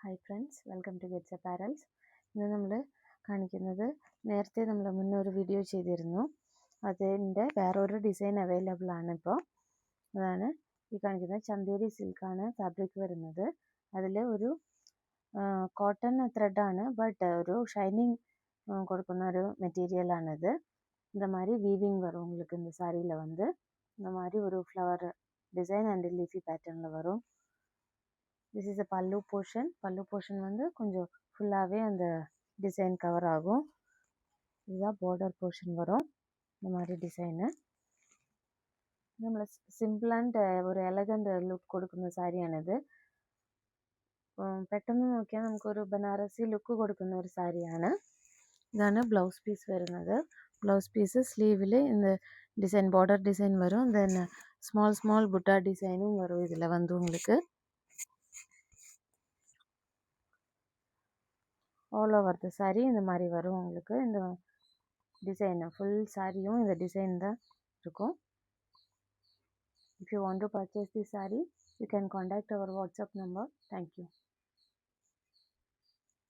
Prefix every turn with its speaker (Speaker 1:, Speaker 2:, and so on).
Speaker 1: Hi friends, welcome to Gets Apparels. ഇന്ന് നമ്മൾ കാണിക്കുന്നത് നേരത്തെ നമ്മൾ മുന്നേ ഒരു വീഡിയോ ചെയ്തിരുന്നു. അതിൻ്റെ വേറൊരു ഡിസൈൻ അവൈലബിൾ ആണ് ഇപ്പോൾ. അതാണ് ഈ കാണിക്കുന്നത്. ചന്തേരി സിൽക്കാണ് ഫാബ്രിക് വരുന്നത്. അതിൽ ഒരു കോട്ടൺ ത്രെഡാണ്, ബട്ട് ഒരു ഷൈനിങ് கொடுക്കുന്ന ஒரு மெட்டீரியலானது. இந்த மாதிரி வீவிங் வரும் உங்களுக்கு இந்த சாரியில் வந்து. இந்த மாதிரி ஒரு ஃப்ளவர் டிசைன் அண்ட் லீஃபி பேட்டர்னில் வரும். திஸ் இஸ் அ பல்லு போர்ஷன் வந்து கொஞ்சம் ஃபுல்லாகவே அந்த டிசைன் கவர் ஆகும். இதுதான் பார்டர் போர்ஷன் வரும். இந்த மாதிரி டிசைனு നമ്മൾ സിമ്പിൾ ആൻഡ് ഒരു എലഗൻ്റ് ലുക്ക് കൊടുക്കുന്ന സാരിയാണിത്. പെട്ടെന്ന് നോക്കിയാൽ നമുക്കൊരു ബനാറസി ലുക്ക് കൊടുക്കുന്ന ഒരു സാരിയാണ്. ഇതാണ് ബ്ലൗസ് പീസ് വരുന്നത്. ബ്ലൗസ് പീസ് സ്ലീവിൽ இந்த டிசைன் பார்டர் டிசைன் வரும். தென் ஸ்மால் புட்டா டிசைனும் வரும். இதில் வந்து உங்களுக்கு ஆல் ஓவர் த சாரி இந்த மாதிரி வரும். உங்களுக்கு இந்த டிசைன் ஃபுல் சாரியும் இந்த டிசைன் தான் இருக்கும். If you want to purchase this saree, you can contact our WhatsApp number. Thank you.